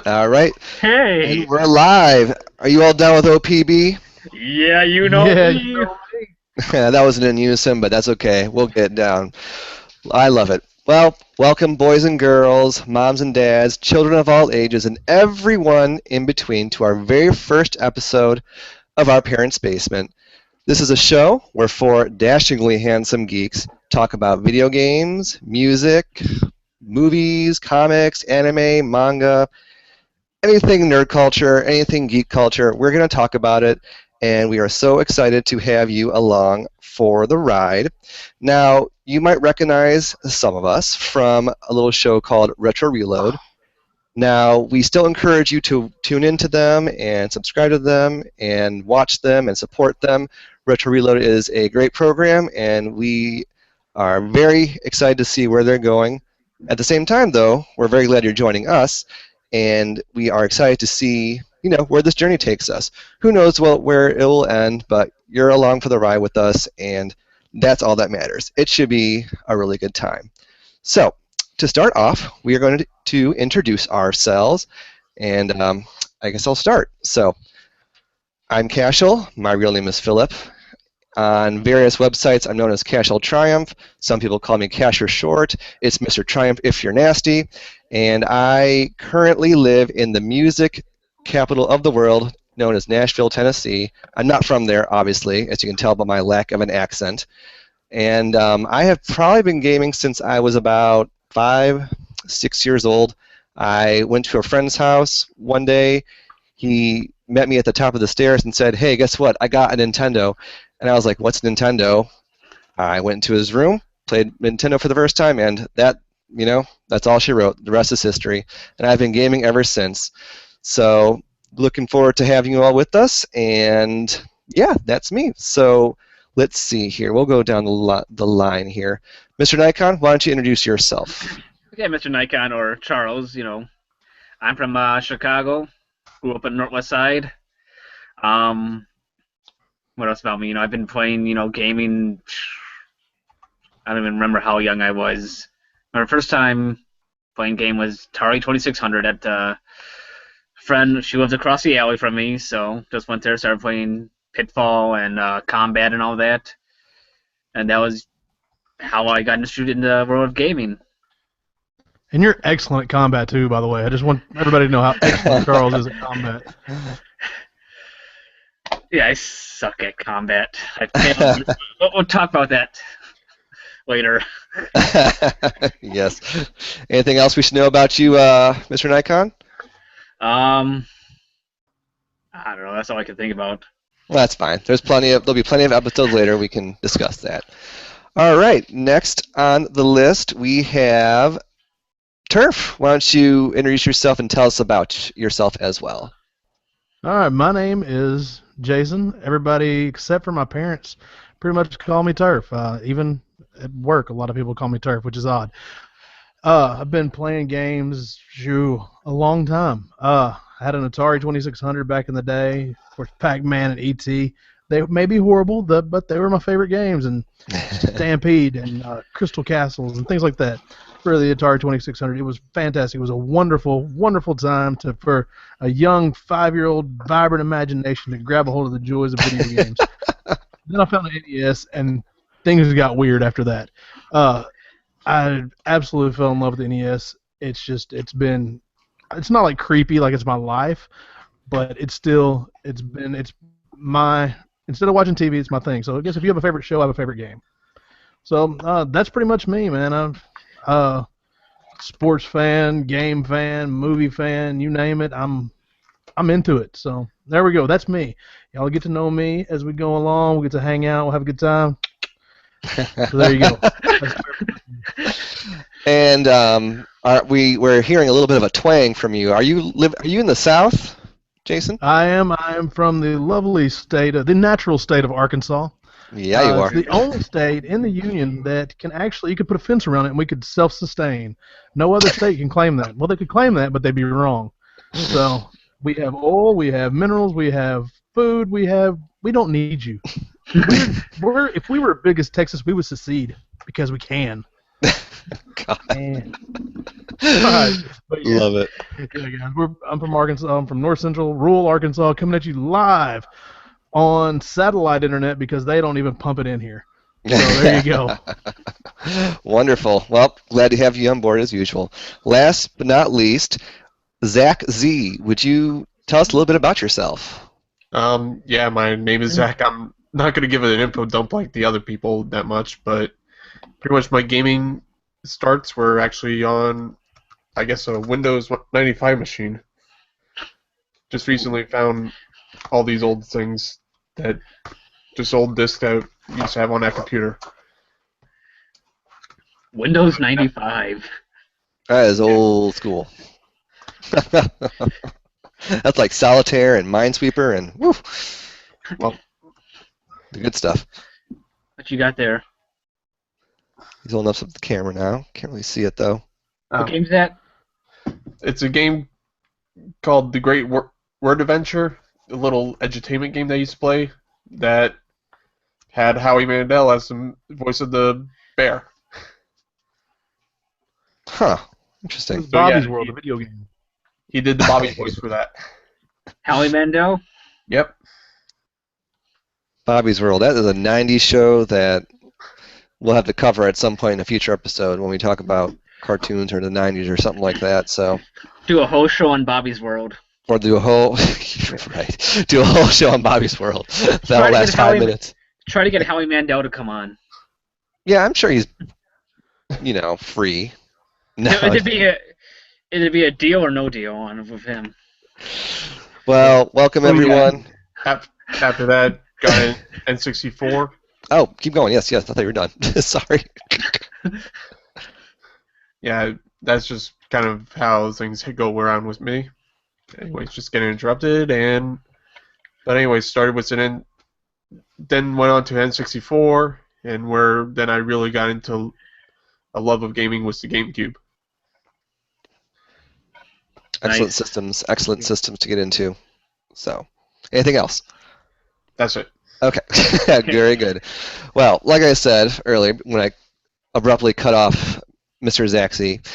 All right, and Hey, we're live. Are you all done with OPB? yeah, you know Yeah, you me. know me. That wasn't in unison, but that's okay. We'll get it down. I love it. Well, welcome, boys and girls, moms and dads, children of all ages, and everyone in between to our very first episode of Our Parents' Basement. This is a show where four dashingly handsome geeks talk about video games, music, movies, comics, anime, manga, anything nerd culture, anything geek culture. We're going to talk about it, and we are so excited to have you along for the ride. Now, you might recognize some of us from a little show called Retro Reload. Now, we still encourage you to tune into them and subscribe to them and watch them and support them. Retro Reload is a great program, and we are very excited to see where they're going. At the same time, though, we're very glad you're joining us, and we are excited to see, where this journey takes us. Who knows where it will end, but you're along for the ride with us, and that's all that matters. It should be a really good time. So, to start off, we are going to introduce ourselves, and I guess I'll start. So, I'm Cashel. My real name is Philip. On various websites, I'm known as Cashel Triumph. Some people call me Cash for short. It's Mr. Triumph if you're nasty. And I currently live in the music capital of the world, known as Nashville, Tennessee. I'm not from there, obviously, as you can tell by my lack of an accent. And I have probably been gaming since I was about 5, 6 years old. I went to a friend's house one day. He met me at the top of the stairs and said, "Hey, guess what? I got a Nintendo." And I was like, "What's Nintendo?" I went into his room, played Nintendo for the first time, and that's all she wrote. The rest is history. And I've been gaming ever since. So, looking forward to having you all with us. And yeah, that's me. So, let's see here. We'll go down the line here. Mr. Nikon, why don't you introduce yourself? Okay, Mr. Nikon or Charles. I'm from Chicago. Grew up in the Northwest Side. Um, what else about me? I've been playing, gaming. I don't even remember how young I was. My first time playing game was Atari 2600 at a friend. She lives across the alley from me, so just went there, started playing Pitfall and Combat and all that. And that was how I got introduced into the world of gaming. And you're excellent at combat too, by the way. I just want everybody to know how excellent Charles is at combat. Yeah, I suck at combat. I failed. We'll talk about that later. Yes. Anything else we should know about you, Mr. Nikon? Um, I don't know. That's all I can think about. Well, that's fine. There'll be plenty of episodes later we can discuss that. All right. Next on the list we have Turf. Why don't you introduce yourself and tell us about yourself as well? All right, my name is Jason. Everybody except for my parents pretty much call me Turf. Even at work, a lot of people call me Turf, which is odd. I've been playing games, a long time. I had an Atari 2600 back in the day, of course, Pac-Man and E.T. They may be horrible, but they were my favorite games, and Stampede and Crystal Castles and things like that for the Atari 2600. It was fantastic. It was a wonderful, wonderful time for a young 5-year-old vibrant imagination to grab a hold of the joys of video games. Then I found the NES, and things got weird after that. I absolutely fell in love with the NES. It's not like creepy like it's my life, but it's my, instead of watching TV, it's my thing. So I guess if you have a favorite show, I have a favorite game. So that's pretty much me, man. I'm sports fan, game fan, movie fan, you name it. I'm into it. So there we go. That's me. Y'all get to know me as we go along. We get to hang out. We'll have a good time. So there you go. And we're hearing a little bit of a twang from you. Are you in the South, Jason? I am from the lovely the natural state of Arkansas. Yeah, you are. It's the only state in the union that you could put a fence around it and we could self-sustain. No other state can claim that. Well, they could claim that, but they'd be wrong. So we have oil, we have minerals, we have food, we don't need you. If we were as big as Texas, we would secede because we can. God. And, all right, but yeah, Love it. yeah, guys, I'm from Arkansas. I'm from North Central, rural Arkansas, coming at you live on satellite internet because they don't even pump it in here. So there you go. Wonderful. Well, glad to have you on board as usual. Last but not least, Zach Z. Would you tell us a little bit about yourself? Yeah, my name is Zach. I'm not going to give it an info dump like the other people that much, but pretty much my gaming starts were actually on, I guess, a Windows 95 machine. Just recently found all these old things that, just old discs that I used to have on that computer. Windows 95. That is old school. That's like Solitaire and Minesweeper and woo, Well, the good stuff. What you got there? He's holding up the camera now. Can't really see it though. What game's that? it's a game called The Great Word Adventure, a little edutainment game that I used to play that had Howie Mandel as the voice of the bear. Huh. It Interesting. was Bobby's yeah, World, a video game. He did the Bobby voice for that. Howie Mandel? Yep. Bobby's World. That is a 90s show that we'll have to cover at some point in a future episode when we talk about cartoons or the 90s or something like that. So, Do a whole show on Bobby's World. or do a whole right, do a whole show on Bobby's World. That'll last 5 minutes. Try to get Howie Mandel to come on. Yeah, I'm sure he's, free. No. It'd be a deal or no deal on with him. Well, welcome everyone. After that, got in N64. Oh, keep going. Yes. I thought you were done. Sorry. Yeah, that's just kind of how things go around with me. Anyways, just getting interrupted, but anyways, started with then went on to N64, and where then I really got into a love of gaming was the GameCube. Excellent Nice. Excellent systems to get into. So, anything else? That's it. Okay. Very good. Well, like I said earlier, when I abruptly cut off Mr. Zaxi,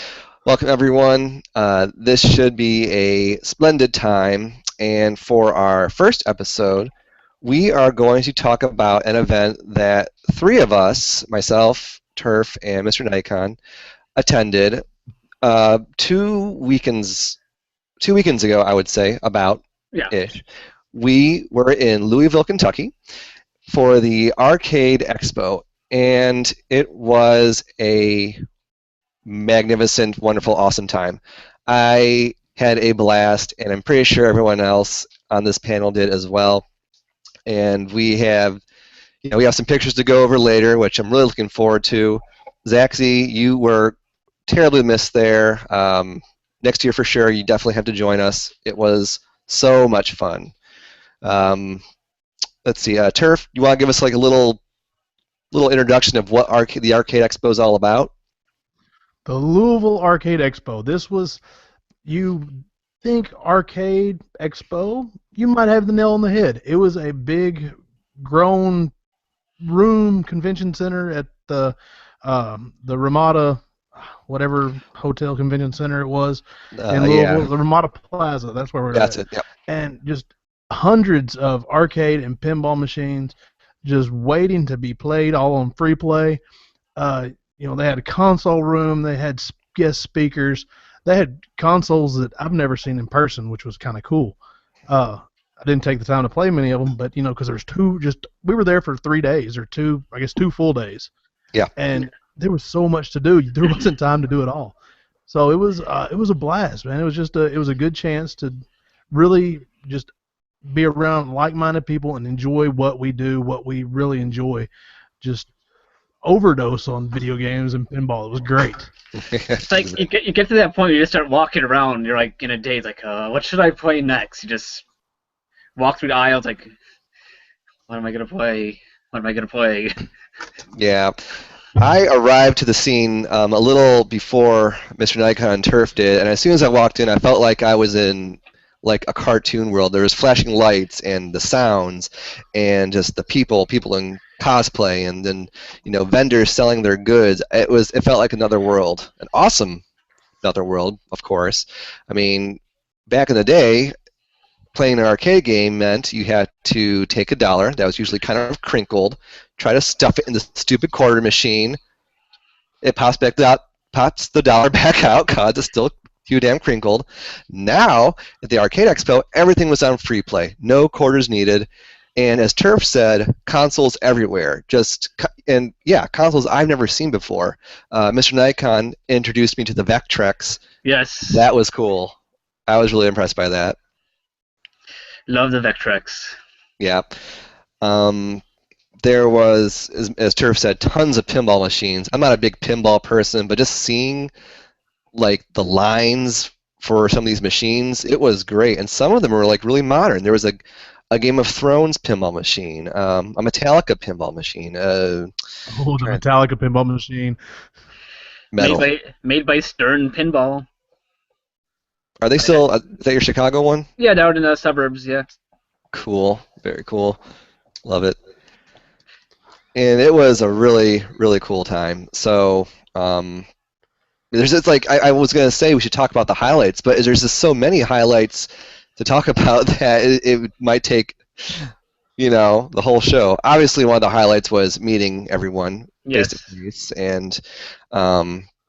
welcome everyone. This should be a splendid time, and for our first episode, we are going to talk about an event that three of us, myself, Turf, and Mr. Nikon, attended 2 weekends ago, I would say, about Yeah. ish. We were in Louisville, Kentucky for the Arcade Expo, and it was a magnificent, wonderful, awesome time. I had a blast, and I'm pretty sure everyone else on this panel did as well. And we have some pictures to go over later, which I'm really looking forward to. Zaxi, you were terribly missed there. Next year for sure, you definitely have to join us. It was so much fun. Let's see, Turf, you want to give us like a little introduction of what the Arcade Expo is all about? The Louisville Arcade Expo. This was, you think Arcade Expo, you might have the nail on the head. It was a big, grown room convention center at the Ramada, whatever hotel convention center it was in Louisville, the Ramada Plaza. That's where we're at. That's it. Yep. And just hundreds of arcade and pinball machines just waiting to be played, all on free play. They had a console room. They had guest speakers. They had consoles that I've never seen in person, which was kind of cool. I didn't take the time to play many of them, but because there's we were there for 3 days or 2 full days. Yeah. And there was so much to do. There wasn't time to do it all. So it was a blast, man. It was a good chance to really just be around like-minded people and enjoy what we do, what we really enjoy. Just overdose on video games and pinball. It was great. It's like you get to that point where you just start walking around. You're like in a daze, like, what should I play next? You just walk through the aisles, like, what am I gonna play? What am I gonna play? Yeah. I arrived to the scene a little before Mr. Nikon and Turf did, and as soon as I walked in, I felt like I was in like a cartoon world. There was flashing lights and the sounds and just the people in cosplay, and then vendors selling their goods. It felt like another world, an awesome another world, of course. I mean, back in the day, playing an arcade game meant you had to take a dollar that was usually kind of crinkled, try to stuff it in the stupid quarter machine. It pops the dollar back out because it's still too damn crinkled. Now, at the Arcade Expo, everything was on free play. No quarters needed. And as Turf said, consoles everywhere. Consoles I've never seen before. Mr. Nikon introduced me to the Vectrex. Yes. That was cool. I was really impressed by that. Love the Vectrex. Yeah. There was, as Turf said, tons of pinball machines. I'm not a big pinball person, but just seeing like the lines for some of these machines, it was great. And some of them were like really modern. There was a Game of Thrones pinball machine, a Metallica pinball machine. The Metallica pinball machine. Metal. Made by Stern Pinball. Are they still? Is that your Chicago one? Yeah, down in the suburbs. Yeah. Cool. Very cool. Love it. And it was a really, really cool time. So, there's just like I was gonna say we should talk about the highlights, but there's just so many highlights to talk about that it might take, the whole show. Obviously, one of the highlights was meeting everyone face to face, and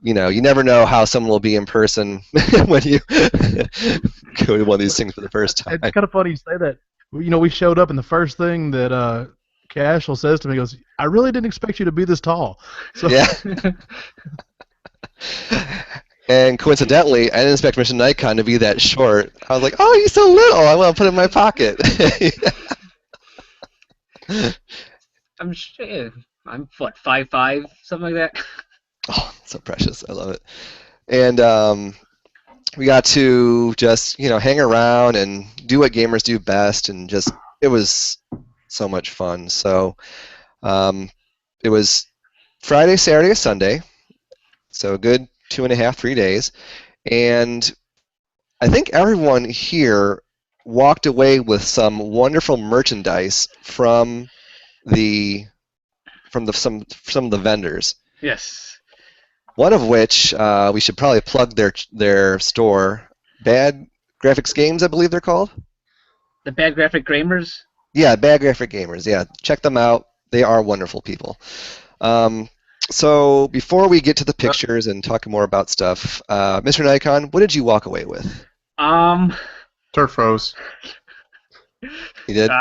you never know how someone will be in person when you go to one of these things for the first time. It's kind of funny you say that. We showed up, and the first thing that Cashel says to me goes, "I really didn't expect you to be this tall." So. Yeah. And coincidentally, I didn't expect Mr. Nikon to be that short. I was like, "Oh, he's so little. I want to put it in my pocket." I'm what, 5'5", something like that. Oh, so precious. I love it. And we got to just hang around and do what gamers do best, and it was so much fun. So it was Friday, Saturday, Sunday. So a good 2.5, 3 days. And I think everyone here walked away with some wonderful merchandise from some of the vendors. Yes. One of which we should probably plug their store, Bad Graphics Games, I believe they're called. The Bad Graphic Gamers? Yeah, Bad Graphic Gamers. Yeah, check them out. They are wonderful people. So before we get to the pictures and talk more about stuff, Mr. Nikon, what did you walk away with? Turf froze. You did?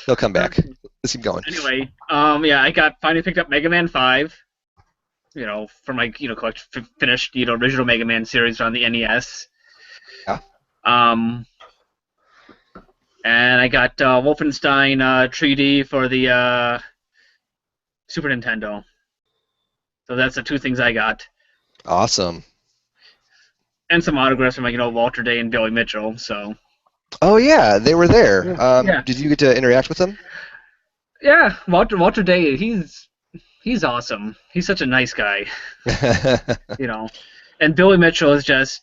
He'll come back. Let's keep going. Anyway, I finally picked up Mega Man 5. For my finished original Mega Man series on the NES. Yeah. And I got Wolfenstein 3D for the Super Nintendo. So that's the two things I got. Awesome. And some autographs from Walter Day and Billy Mitchell. So. Oh yeah, they were there. Yeah. Did you get to interact with them? Yeah, Walter Day. He's awesome. He's such a nice guy. And Billy Mitchell is just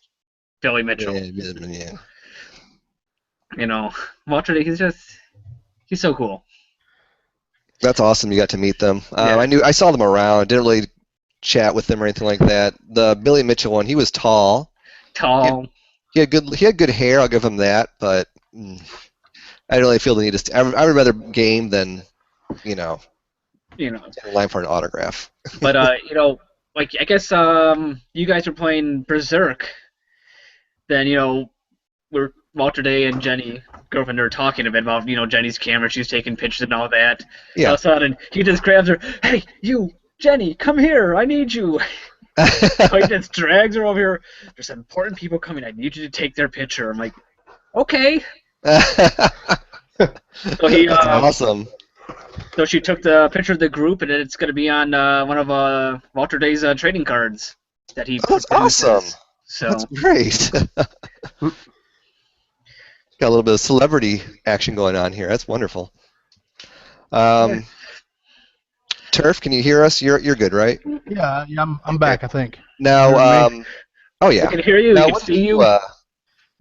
Billy Mitchell. Yeah. Walter Day. He's so cool. That's awesome. You got to meet them. Yeah. I saw them around. Didn't really chat with them or anything like that. The Billy Mitchell one, he was tall. Tall. He had good hair. I'll give him that. But I didn't really feel the need to. I would rather game than, stand in line for an autograph. But I guess you guys were playing Berserk. Then Walter Day and Jenny, girlfriend, are talking a bit about Jenny's camera. She's taking pictures and all that. Yeah. All of a sudden, he just grabs her. Hey, you, Jenny, come here. I need you. So he just drags her over here. There's some important people coming. I need you to take their picture. I'm like, okay. So he. That's awesome. So she took the picture of the group, and it's going to be on one of Walter Day's trading cards that he. Oh, that's awesome. So. That's great. Got a little bit of celebrity action going on here. That's wonderful. Turf, can you hear us? You're good, right? Yeah, I'm back. I think. Now, oh yeah. I can hear you. Now, I can see you. What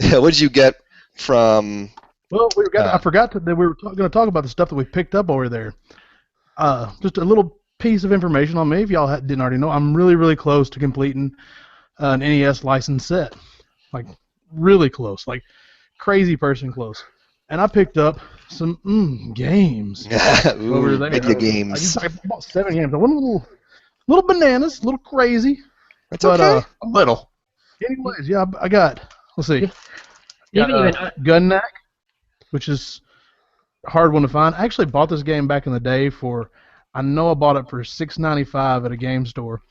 did you get from? Well, I forgot that we were going to talk about the stuff that we picked up over there. just a little piece of information on me, if y'all didn't already know, I'm really, really close to completing an NES license set. Like, really close. Like, crazy person close. And I picked up some games over Ooh, there. video games. I bought 7 games. I went a little bananas, a little crazy. That's But, okay. A little. anyways, yeah, I got, let's see. You Got, even Gun Knack, which is a hard one to find. I actually bought this game back in the day I know I bought it for $6.95 at a game store,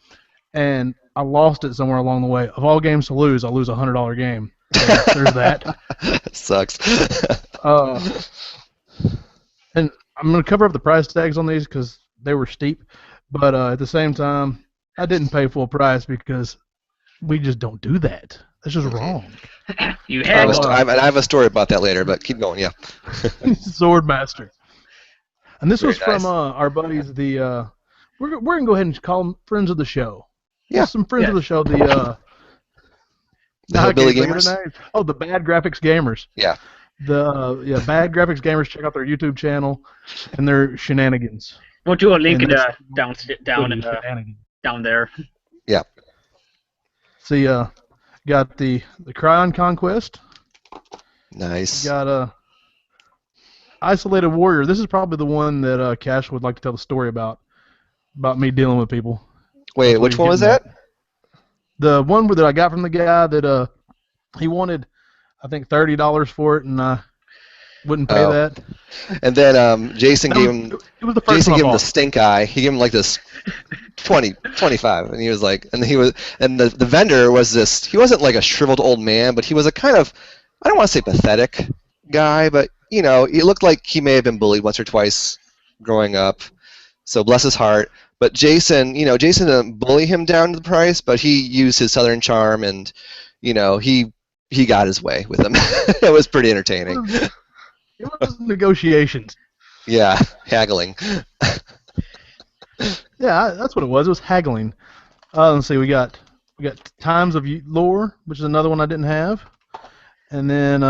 and I lost it somewhere along the way. Of all games to lose, I lose a $100 game. So there's that. Sucks. And I'm going to cover up the price tags on these because they were steep, but at the same time, I didn't pay full price because we just don't do that. That's just wrong. you I had have a story about that later, but keep going. Yeah. Swordmaster. And this Very was from nice. our buddies, we're going to go ahead and call them friends of the show. Yeah. Some friends of the show, The I Hillbilly can't think of Gamers. their names. Oh, the Bad Graphics Gamers. Yeah. The Bad Graphics Gamers. Check out their YouTube channel and their shenanigans. We'll do a link And in this- the down there. Yeah. See, got the Cryon Conquest. Nice. Got Isolated Warrior. This is probably the one that Cash would like to tell the story about me dealing with people. Wait, which one was that? The one that I got from the guy that he wanted, I think, $30 for it, and I wouldn't pay that. And then Jason gave him. It was the first Jason one I gave him the bought. stink eye. He gave him like this 20, 25, and he was like, and the vendor was this. He wasn't like a shriveled old man, but he was a kind of, I don't want to say pathetic guy, but he looked like he may have been bullied once or twice growing up. So bless his heart. But Jason didn't bully him down to the price, but he used his southern charm, and he got his way with him. It was pretty entertaining. It was negotiations. Yeah, haggling. Yeah, that's what it was. It was haggling. Let's see. We got Times of Lore, which is another one I didn't have, and then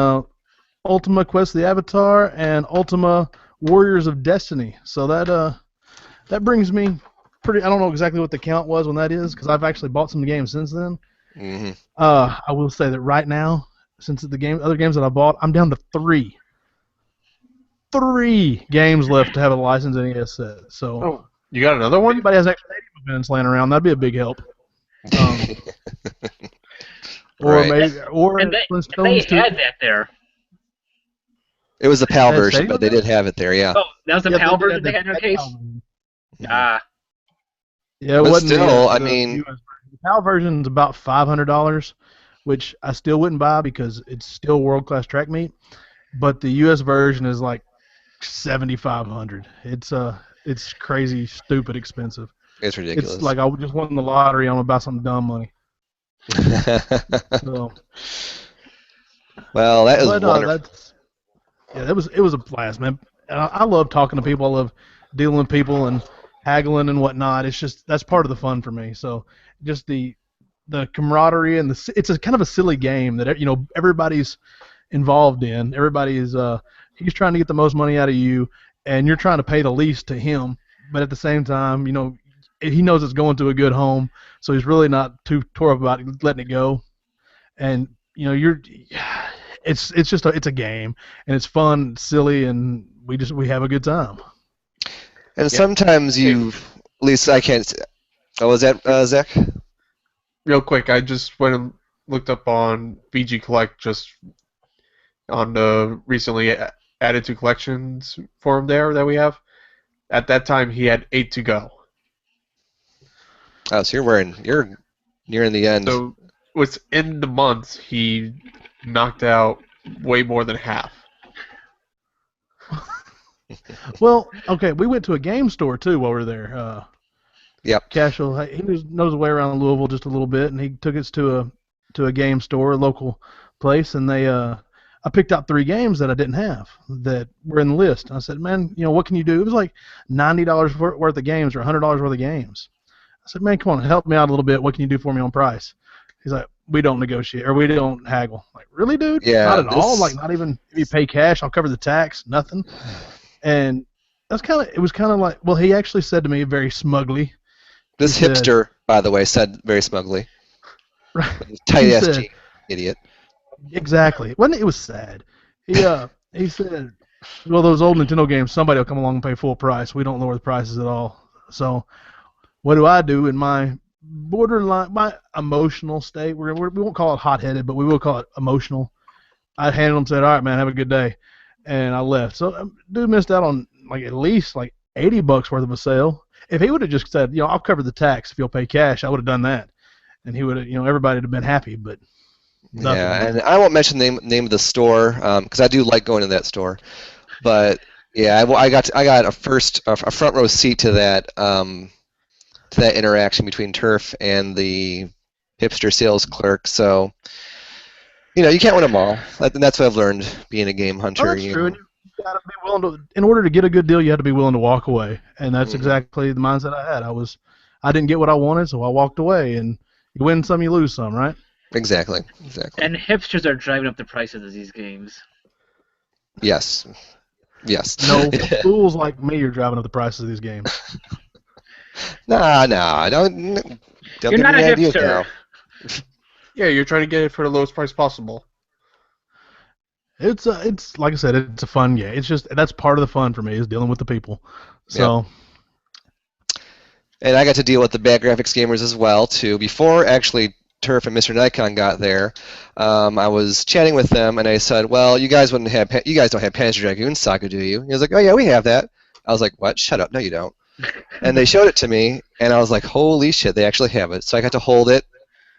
Ultima Quest of the Avatar and Ultima Warriors of Destiny. So that brings me pretty. I don't know exactly what the count was when that is because I've actually bought some games since then. Mm-hmm. I will say that right now, since other games that I bought, I'm down to 3. 3 games left to have a licensed NES set. So, Oh, you got another if one? anybody has extra 80 minutes laying around, that'd be a big help. Or Right. maybe, or And they Flintstones too. had that there. It was the PAL Had version, Sega but they did have it there, yeah. Oh, that was the Yeah, PAL they version they had in their case? Ah, Yeah, it But wasn't still, the I mean- US version. The PAL version's about $500, which I still wouldn't buy because it's still world-class track meet. But the US version is like $7,500. It's crazy, stupid expensive. It's ridiculous. It's like I just won the lottery. I'm gonna buy some dumb money. So, Well, that is but wonderful. it was a blast, man. And I love talking to people. I love dealing with people and haggling and whatnot. It's just that's part of the fun for me. So just the camaraderie and it's a kind of a silly game that everybody's involved in. Everybody is he's trying to get the most money out of you, and you're trying to pay the least to him. But at the same time, he knows it's going to a good home, so he's really not too tore up about letting it go. And it's just a game, and it's fun, silly, and we have a good time. And sometimes at least I can't. Oh, was that Zach? Real quick, I just went and looked up on VG Collect just on the recently added to collections forum there that we have. At that time, he had 8 to go. Oh, so you're nearing the end. So within the month, he knocked out way more than half. Well, okay, we went to a game store too while we were there. Yep. Cashel, he knows the way around Louisville just a little bit, and he took us to a game store, a local place, and I picked out 3 games that I didn't have that were in the list. And I said, man, what can you do? It was like $90 worth of games or $100 worth of games. I said, man, come on, help me out a little bit. What can you do for me on price? He's like, we don't negotiate or we don't haggle. I'm like, really, dude? Yeah, Not at all. Like, not even if you pay cash, I'll cover the tax. Nothing. And it was kind of like, well, he actually said to me very smugly. This He said- hipster, by the way, said very smugly. Right. Tight He ass said- jeans, idiot. Exactly. It was sad. He said, well, those old Nintendo games, somebody will come along and pay full price. We don't lower the prices at all. So what do I do in my borderline, my emotional state? We won't call it hot-headed, but we will call it emotional. I handed him and said, all right, man, have a good day. And I left. So dude missed out on like at least like $80 worth of a sale. If he would have just said, I'll cover the tax if you'll pay cash, I would have done that. And he would have, everybody would have been happy, but nothing. Yeah, and I won't mention the name of the store because I do like going to that store. But yeah, I got a front row seat to that interaction between Turf and the hipster sales clerk. So you can't win them all. That's what I've learned being a game hunter. That's true. And you gotta be willing to, in order to get a good deal, you have to be willing to walk away, and that's exactly the mindset I had. I didn't get what I wanted, so I walked away. And you win some, you lose some, right? Exactly. And hipsters are driving up the prices of these games. Yes. No, fools like me are driving up the prices of these games. Nah, don't You're give not me a ideas hipster. now. Yeah, you're trying to get it for the lowest price possible. It's like I said, it's a fun game. It's just that's part of the fun for me is dealing with the people. So. And I got to deal with the bad graphics gamers as well too. Before actually Turf and Mr. Nikon got there, I was chatting with them and I said, "Well, you guys don't have Panzer Dragoon Saga, do you?" He was like, "Oh yeah, we have that." I was like, "What? Shut up! No, you don't." And they showed it to me, and I was like, "Holy shit! They actually have it." So I got to hold it.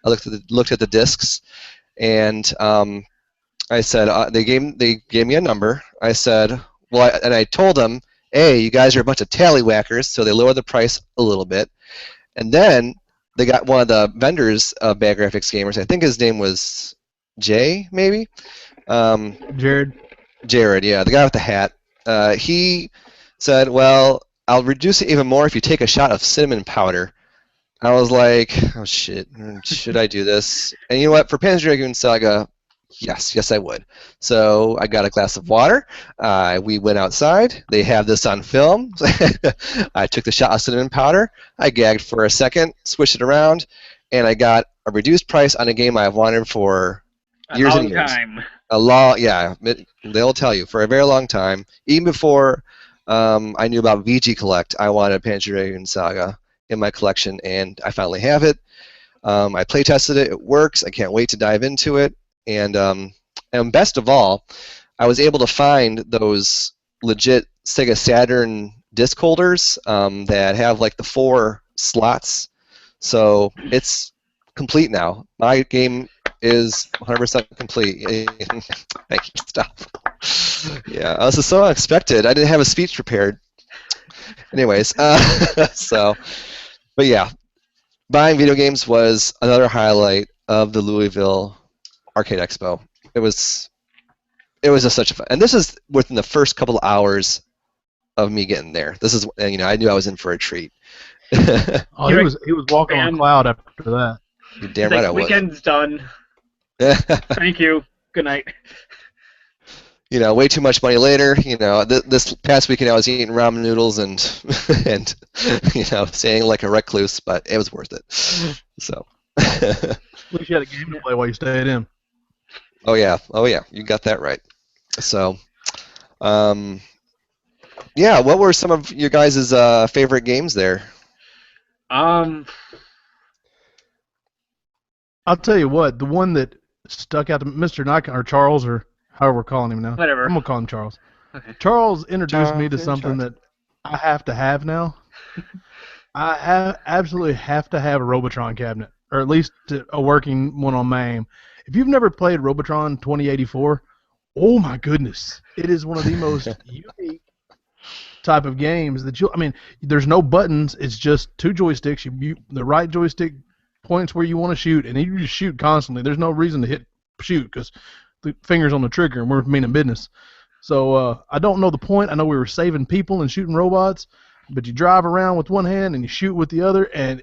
I looked at the discs, and I said they gave me a number. I said, "Well," and I told them, "Hey, you guys are a bunch of tallywhackers," so they lowered the price a little bit. And then they got one of the vendors of Bad Graphics Gamers. I think his name was Jay, maybe. Jared. Jared, yeah, the guy with the hat. He said, "Well, I'll reduce it even more if you take a shot of cinnamon powder." I was like, "Oh shit, should I do this?" And you know what? For Panzer Dragoon Saga, yes, I would. So I got a glass of water. We went outside. They have this on film. I took the shot of cinnamon powder. I gagged for a second, switched it around, and I got a reduced price on a game I've wanted for years and years. They'll tell you for a very long time. Even before I knew about VG Collect, I wanted Panzer Dragoon Saga in my collection, and I finally have it. I play tested it. It works. I can't wait to dive into it. And best of all, I was able to find those legit Sega Saturn disc holders that have like the 4 slots. So it's complete now. My game is 100% complete. Thank you. Stop. Yeah, this is so unexpected. I didn't have a speech prepared. Anyways, but yeah, buying video games was another highlight of the Louisville Arcade Expo. It was just such a fun, and this is within the first couple of hours of me getting there. This is, I knew I was in for a treat. He was walking on a cloud after that. You're damn right I was. Weekend's done. Thank you. Good night. Way too much money later. This past weekend I was eating ramen noodles and staying like a recluse, but it was worth it. So. At least you had a game to play while you stayed in. Oh yeah, you got that right. So, what were some of your guys' favorite games there? I'll tell you what, the one that stuck out to Mr. Nikon, or Charles, or however we're calling him now. Whatever. I'm going to call him Charles. Okay. Charles introduced me to something that I have to have now. I absolutely have to have a Robotron cabinet, or at least a working one on my aim. If you've never played Robotron 2084, oh my goodness, it is one of the most unique type of games that there's no buttons. It's just 2 joysticks. The right joystick points where you want to shoot, and you just shoot constantly. There's no reason to hit shoot because the finger's on the trigger, and we're meaning business. So I don't know the point. I know we were saving people and shooting robots, but you drive around with one hand and you shoot with the other, and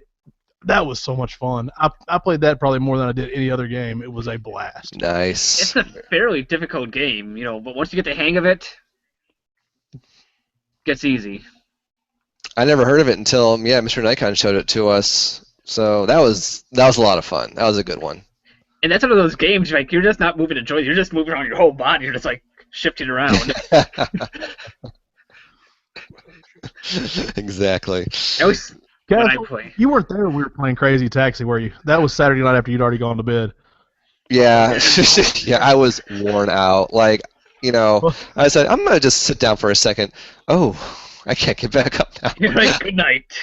that was so much fun. I played that probably more than I did any other game. It was a blast. Nice. It's a fairly difficult game, but once you get the hang of it, gets easy. I never heard of it until Mr. Nikon showed it to us. So that was a lot of fun. That was a good one. And that's one of those games, like, you're just not moving the joystick, you're just moving around your whole body, you're just, like, shifting around. Exactly. That was Cass, what I play. you weren't there when we were playing Crazy Taxi, were you? That was Saturday night after you'd already gone to bed. Yeah, yeah, I was worn out. Like, I said, I'm gonna just sit down for a second. Oh, I can't get back up now. You're like, good night.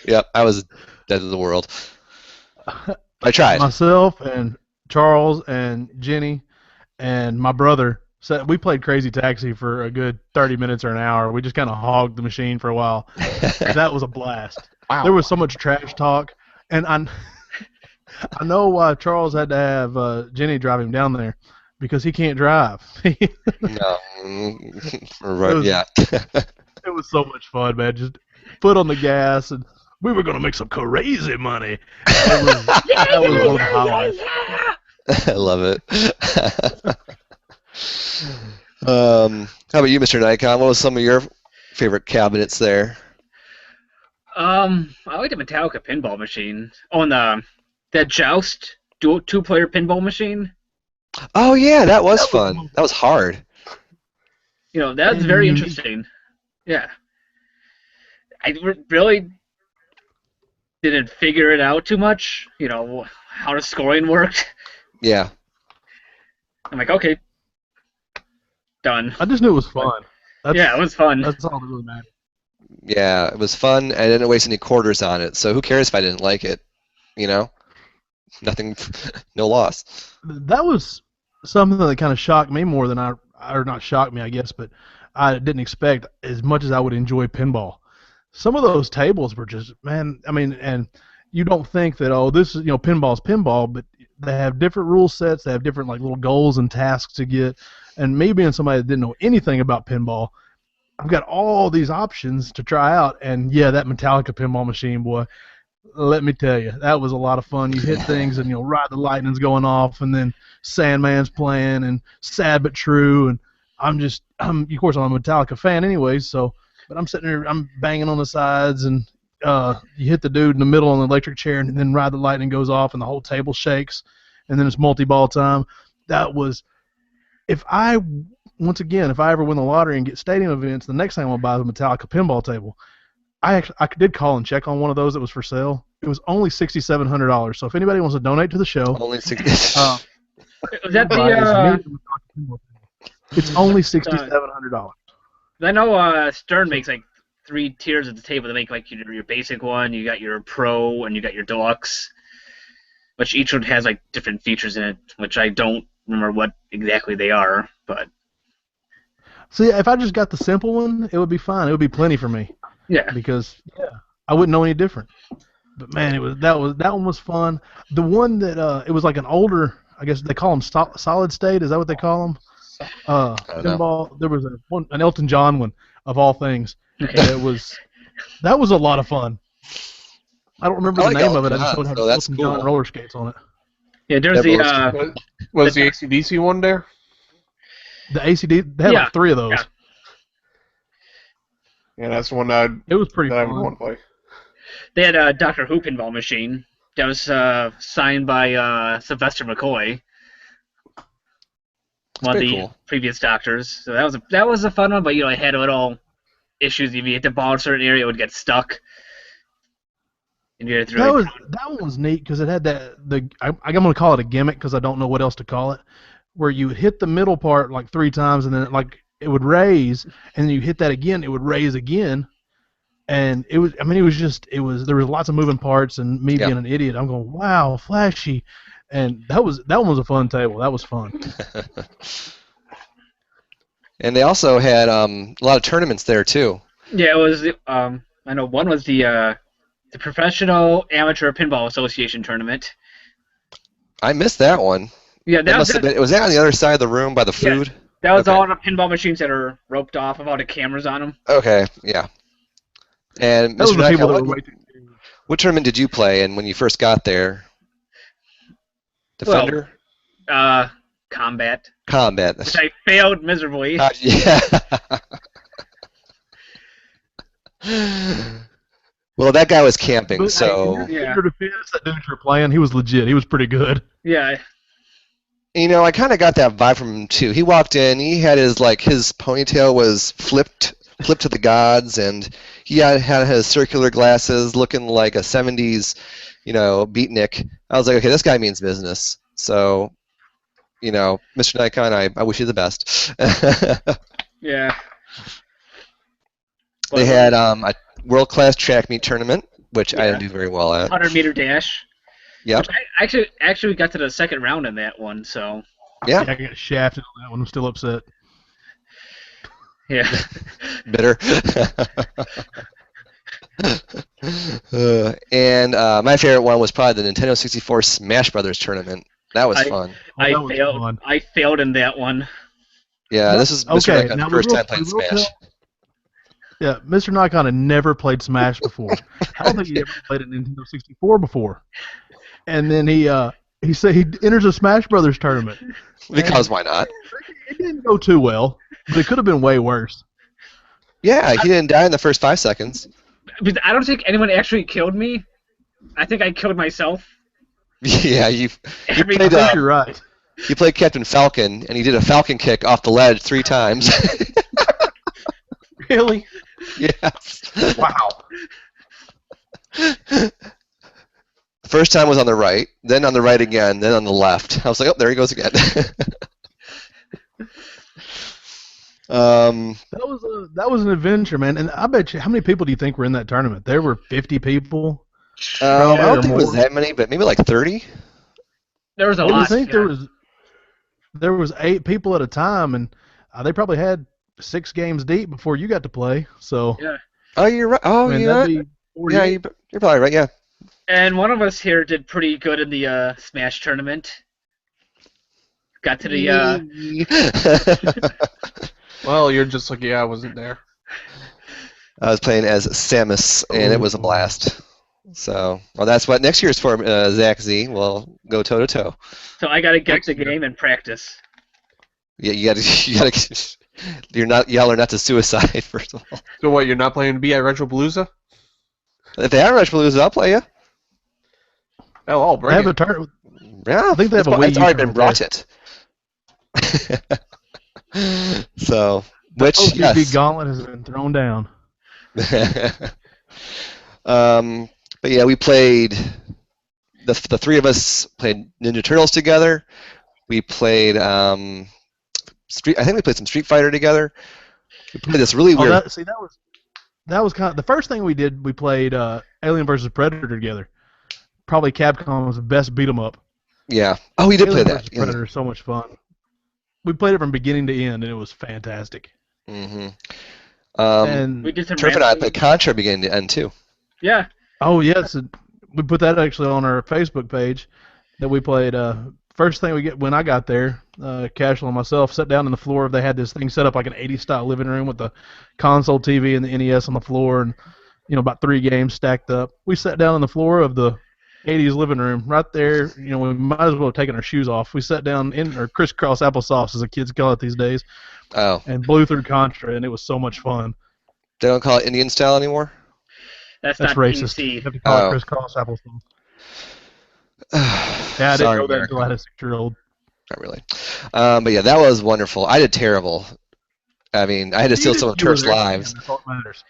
Yep, I was dead to the world. I tried. Myself and Charles and Jenny and my brother, so we played Crazy Taxi for a good 30 minutes or an hour. We just kind of hogged the machine for a while. That was a blast. Wow. There was so much trash talk, and I know why Charles had to have Jenny drive him down there, because he can't drive. No, right, yeah. It was so much fun, man. Just foot on the gas, and we were gonna make some crazy money. That was one of the highlights. I love it. How about you, Mr. Nikon? What was some of your favorite cabinets there? I like the Metallica pinball machine. Oh, and that Joust two-player pinball machine. Oh yeah, that was fun. That was hard. That's very interesting. Yeah. I really didn't figure it out too much, how the scoring worked. Yeah. I'm like, okay, done. I just knew it was fun. Yeah, it was fun. That's all that really mattered. Yeah, it was fun. I didn't waste any quarters on it, so who cares if I didn't like it? Nothing, no loss. That was something that kind of shocked me more than or not shocked me, I guess, but I didn't expect as much as I would enjoy pinball. Some of those tables were just, man, I mean, and you don't think that, this is, pinball's pinball, but they have different rule sets, they have different, like, little goals and tasks to get, and me being somebody that didn't know anything about pinball, I've got all these options to try out, and yeah, that Metallica pinball machine, boy, let me tell you, that was a lot of fun. You hit things, and Ride the Lightning's going off, and then Sandman's playing, and Sad But True, and of course, I'm a Metallica fan anyway, but I'm sitting there, I'm banging on the sides, and you hit the dude in the middle on the electric chair, and then Ride the Lightning goes off, and the whole table shakes, and then it's multi-ball time. That was, once again, if I ever win the lottery and get stadium events, the next thing I'm going to buy is a Metallica pinball table. I did call and check on one of those that was for sale. It was only $6,700. So if anybody wants to donate to the show, Only 60. Was that the, it's only $6,700. I know Stern makes like 3 tiers of the table. They make like your basic one, you got your pro, and you got your deluxe, which each one has like different features in it, which I don't remember what exactly they are. But see, if I just got the simple one, it would be fine. It would be plenty for me. yeah, Because I wouldn't know any different. But man, that one was fun. The one that it was like an older, I guess they call them solid state. Is that what they call them? Pinball. There was an Elton John one of all things. okay. That was a lot of fun. I don't remember the name of it. I just know it had Elton John roller skates on it. Yeah, there's the Was the AC/DC one there? The ACD. They had like 3 of those. Yeah. Yeah, that's the one It was pretty I would fun. want to play. They had a Doctor Who pinball machine that was signed by Sylvester McCoy, one of the cool. previous Doctors. So that was a fun one, but it had little issues. If you hit the ball in a certain area, it would get stuck. And you had to That one was neat because it had I'm going to call it a gimmick because I don't know what else to call it, where you hit the middle part like 3 times and then it would raise, and then you hit that again, it would raise again. And there was lots of moving parts, and me being an idiot, I'm going, wow, flashy. And that one was a fun table. That was fun. And they also had a lot of tournaments there too. Yeah, it was. I know one was the Professional Amateur Pinball Association tournament. I missed that one. Yeah, Was that on the other side of the room by the food? That was all the pinball machines that are roped off with all the cameras on them. Okay, yeah. And Those Mr. were the people Nikon, that were waiting. what tournament did you play in when you first got there? Defender? Combat. Combat. Which I failed miserably. Yeah. Well, that guy was camping, But hey, so in Yeah. your defense, that dude you're playing, he was legit. He was pretty good. Yeah. I kind of got that vibe from him too. He walked in, he had his ponytail was flipped to the gods, and he had his circular glasses, looking like a '70s, beatnik. I was like, okay, this guy means business. So, Mr. Nikon, I wish you the best. Yeah. They had a world-class track meet tournament, which I Yeah. didn't do very well at. 100-meter dash. Yep. Which I actually got to the second round in that one. So Yeah. Yeah, I got shafted on that one. I'm still upset. yeah. Bitter. And my favorite one was probably the Nintendo 64 Smash Brothers tournament. That was fun. Oh, that was fun. I failed in that one. Yeah, this is Mr. Okay, Nikon's now first time playing Smash. Yeah, Mr. Nikon had never played Smash before. I don't think he ever played a Nintendo 64 before. And then he said he enters a Smash Brothers tournament. Because why not? It didn't go too well, but it could have been way worse. Yeah, he didn't die in the first 5 seconds. But I don't think anyone actually killed me. I think I killed myself. Yeah, you Every I played, think you're right. you played Captain Falcon, and he did a Falcon kick off the ledge 3 times. Really? Yes. Wow. The first time was on the right, then on the right again, then on the left. I was like, oh, there he goes again. That was an adventure, man. And I bet you, how many people do you think were in that tournament? There were 50 people. I or don't think it was more. that many, but maybe like 30. There was a I lot. think yeah. there was 8 people at a time, and they probably had 6 games deep before you got to play. So Yeah. Oh, you're right. Oh, I mean, yeah. that'd be Yeah, 48. you're probably right. Yeah. And one of us here did pretty good in the Smash tournament. Got to the Well, you're just lucky I wasn't there. I was playing as Samus, and it was a blast. So, well, that's what next year's for, Zach Z. We'll go toe to toe. So I gotta get Next the year. game and practice. Yeah, you gotta. You're not yell not to suicide first of all. So what? You're not playing B at Retropalooza? If they have Rush Blues, I'll play you. Oh, I'll They bring have it. a tournament. Yeah, I think they have a Wii It's U already been tournament brought it. So, which OPB yes. gauntlet has been thrown down. But yeah, we played. The 3 of us played Ninja Turtles together. We played Street. I think we played some Street Fighter together. We played this really weird. That was kind of the first thing we did. We played Alien vs Predator together. Probably Capcom's best beat 'em up. Yeah. Oh, we did play Alien that. vs Predator is so much fun. We played it from beginning to end, and it was fantastic. Mm-hmm. And We did some Turf and I Rampage. played Contra beginning to end too. Yeah. oh yes, we put that actually on our Facebook page that we played. First thing we get when I got there, Casual and myself sat down on the floor. They had this thing set up like an 80s style living room with the console TV and the NES on the floor, and about 3 games stacked up. We sat down on the floor of the 80s living room right there. We might as well have taken our shoes off. We sat down in our crisscross applesauce, as the kids call it these days, Oh, and blew through Contra, and it was so much fun. they don't call it Indian style anymore. That's That's not racist. PC. You have to call Oh. it crisscross applesauce. Yeah, I didn't Sorry, know that America. until I had a 6-year-old. Not really. But yeah, that was wonderful. I did terrible. I mean, I had to steal some of You were Turf's there, lives, That's all that matters.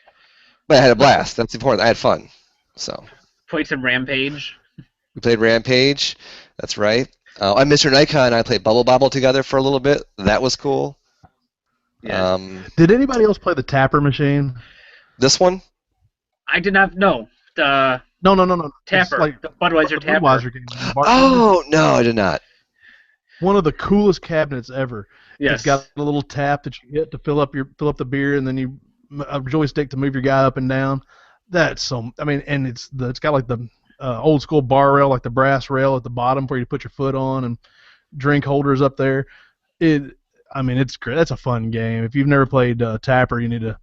but I had a blast. That's important. I had fun. So Played some Rampage. we played Rampage. That's right. And Mr. Nikon and I played Bubble Bobble together for a little bit. That was cool. Yeah. Did anybody else play the Tapper machine? This one? I did not know. The No. It's Tapper. like The Budweiser the Tapper. Budweiser game. Oh no, I did not. One of the coolest cabinets ever. Yes. It's got a little tap that you hit to fill up the beer, and then a joystick to move your guy up and down. That's so. I mean, and it's got like the old school bar rail, like the brass rail at the bottom where you put your foot on, and drink holders up there. It's great. That's a fun game. If you've never played Tapper, you need to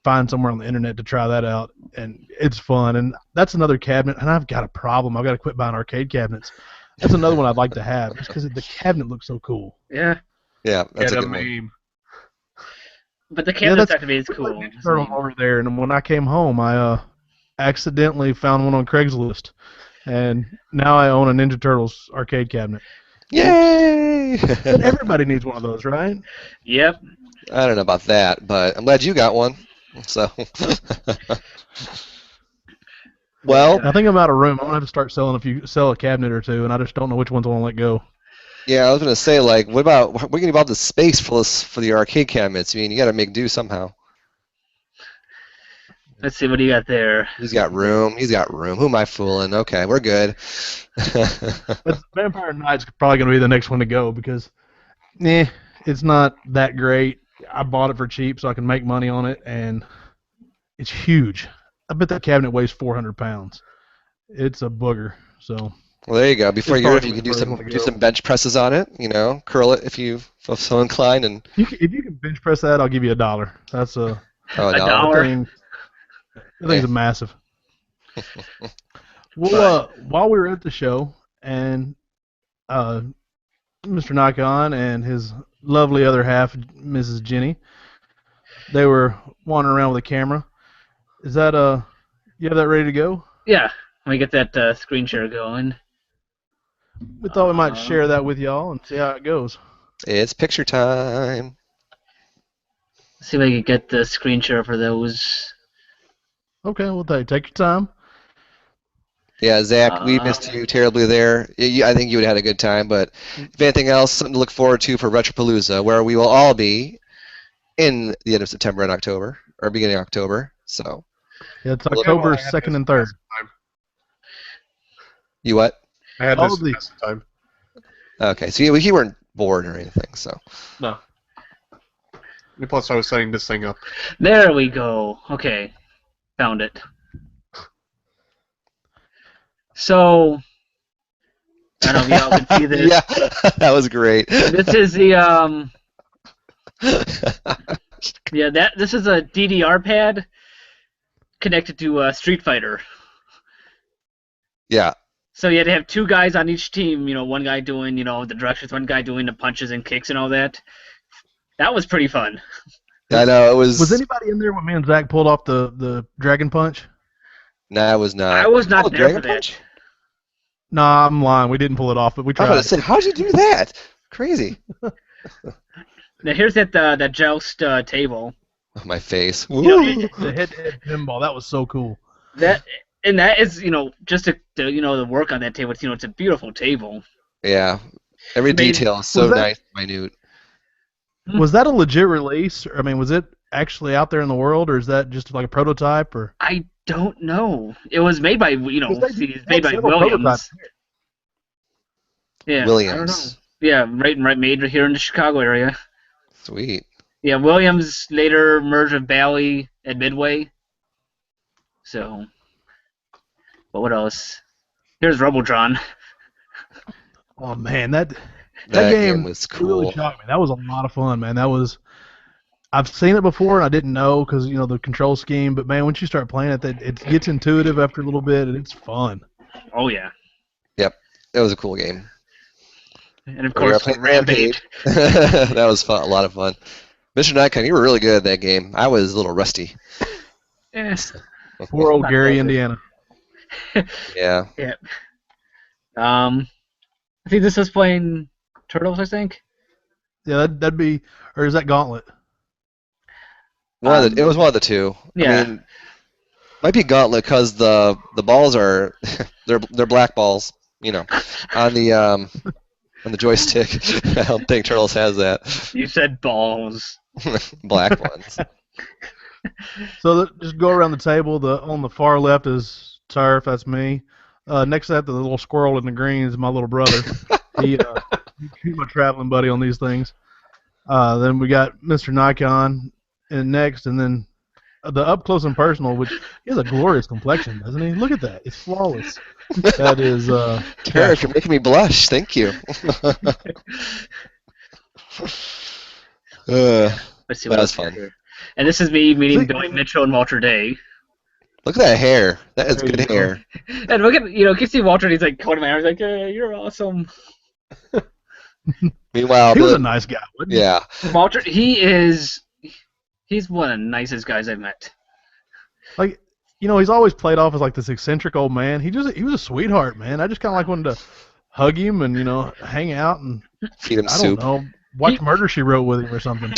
find somewhere on the internet to try that out, and it's fun. And that's another cabinet. And I've got a problem. I've got to quit buying arcade cabinets. That's another one I'd like to have, just because the cabinet looks so cool. Yeah. Yeah, that's a Get good a one. meme. But the Yeah, cabinet that's activity is cool. Ninja Turtle over there, and when I came home, I accidentally found one on Craigslist, and now I own a Ninja Turtles arcade cabinet. Yay! But everybody needs one of those, right? Yep. I don't know about that, but I'm glad you got one. So, well, I think I'm out of room. I'm gonna have to start sell a cabinet or two, and I just don't know which ones I want to let go. yeah, I was gonna say, like, what about we're gonna about the space for the arcade cabinets? I mean, you got to make do somehow. Let's see, what do you got there? He's got room. He's got room. Who am I fooling? Okay, we're good. But Vampire Knight's probably gonna be the next one to go because, it's not that great. I bought it for cheap so I can make money on it, and it's huge. I bet that cabinet weighs 400 pounds. It's a booger. So. Well, there you go. Before It's you're probably you can the first one to do go. some bench presses on it. You know, curl it if you feel so inclined, and If you can bench press that, I'll give you $1. That's oh, A no. dollar. That thing's a massive. Well, while we were at the show, and Mr. Nikon and his lovely other half, Mrs. Jenny, they were wandering around with a camera. Is that you have that ready to go? Yeah. Let me get that screen share going. We thought we might share that with y'all and see how it goes. It's picture time. Let's see if I can get the screen share for those. Okay, well, take your time. Yeah, Zach, we missed you terribly there. I think you would have had a good time, but if anything else, something to look forward to for Retropalooza, where we will all be in the end of September and October, or beginning of October. So, Yeah, it's October 2nd and 3rd. you what? I had All this of the- last time. Okay, so you weren't bored or anything, so. No. And plus, I was setting this thing up. There we go. Okay. Found it. So, I don't know if y'all can see this. Yeah, that was great. This is the, this is a DDR pad connected to Street Fighter. Yeah. So you had to have two guys on each team, one guy doing, the directions, one guy doing the punches and kicks and all that. That was pretty fun. I know, it was... Was anybody in there when me and Zach pulled off the Dragon Punch? No, I was not. I was not there Dragon for that. Punch? Nah, I'm lying. We didn't pull it off, but we I was about tried. to say, how'd you do that? Crazy. Now here's that joust table. Oh, my face. You know, Woo. The head-to-head pinball. That was so cool. that is, just to work on that table. It's a beautiful table. Yeah. Every Made- detail is so Was that- nice and minute. Was that a legit release? I mean, was it actually out there in the world, or is that just like a prototype? Or I don't know. It was made by Because they it's made by several Williams. prototypes. Yeah, I don't know. Williams. Yeah, right, made here in the Chicago area. Sweet. Yeah, Williams later merged with Bally at Midway. So, but what else? Here's Robotron. Oh man, that That game game was really cool. shocked me. That was a lot of fun, man. I've seen it before and I didn't know because the control scheme. But man, once you start playing it, it gets intuitive after a little bit and it's fun. Oh yeah, Yep. It was a cool game. and of We were course playing Rampage. That was fun. A lot of fun. Mr. Nikon, you were really good at that game. I was a little rusty. Yes. Poor old Not Gary, bad. Indiana. Yeah. Yeah. I think this was playing Turtles. I think. Yeah, that'd be, or is that Gauntlet? It was one of the two. Yeah. I mean, might be Gauntlet because the balls are they're black balls. On the joystick. I don't think Turtles has that. You said balls. Black ones. So just go around the table. On the far left is Turf. That's me. Next to that, the little squirrel in the green is my little brother. He's my traveling buddy on these things. Then we got Mr. Nikon next, and then the up close and personal, which he has a glorious complexion, doesn't he? Look at that; it's flawless. That is. Derek, you're making me blush. Thank you. Let's see That what was else fun. here. And this is me meeting See- Billy Mitchell and Walter Day. Look at that hair. That is There you good go. hair. And look at, you can see Walter, and he's like holding my arms, like, hey, you're awesome. Meanwhile, He was Billy- a nice guy, wasn't he? yeah. Walter, he's He's one of the nicest guys I've met. Like, he's always played off as like this eccentric old man. He was a sweetheart, man. I just kind of like wanted to hug him and hang out and Feed him I don't soup. know, watch He- Murder She Wrote with him or something.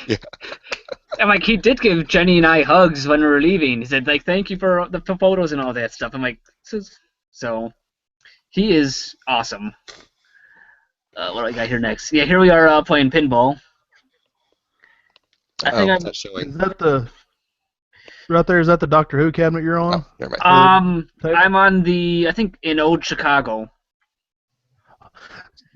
Yeah. And like he did give Jenny and I hugs when we were leaving. He said like thank you for the photos and all that stuff. I'm like so he is awesome. What do I got here next? Yeah, here we are playing pinball. I think It's not showing. Is that right there? Is that the Doctor Who cabinet you're on? Oh, never mind. I'm on I think in old Chicago.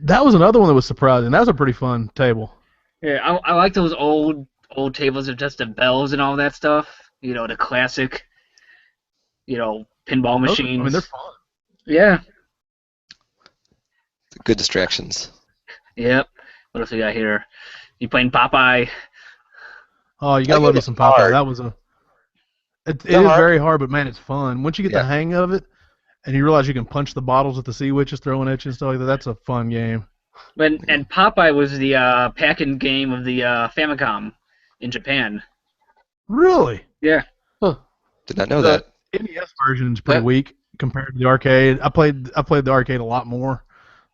That was another one that was surprising. That was a pretty fun table. Yeah, I like those old tables with just the bells and all that stuff. The classic, pinball machines. I mean, they're fun. Yeah. Good distractions. Yep. What else we got here? You playing Popeye? Oh, you gotta That love game you was some Popeye. hard. It is hard? very hard, but man, it's fun. Once you get Yeah. the hang of it, and you realize you can punch the bottles that the sea witch is throwing at you and stuff like that, that's a fun game. And Popeye was the pack-in game of the Famicom in Japan. Really? Yeah. Did not know The that. NES version is pretty That- weak compared to the arcade. I played the arcade a lot more,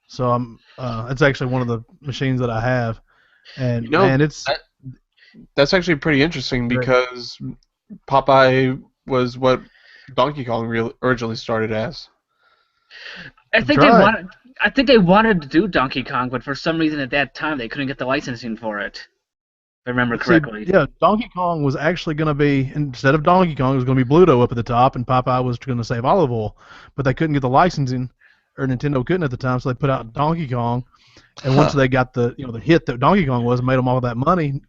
so it's actually one of the machines that I have, and man, it's That's actually pretty interesting because Popeye was what Donkey Kong originally started as. I think they wanted to do Donkey Kong, but for some reason at that time they couldn't get the licensing for it. If I remember correctly. See, yeah, Donkey Kong was actually going to be, instead of Donkey Kong, it was going to be Bluto up at the top, and Popeye was going to save Olive Oil, but they couldn't get the licensing, or Nintendo couldn't at the time, so they put out Donkey Kong, and once they got the the hit that Donkey Kong was and made them all that money,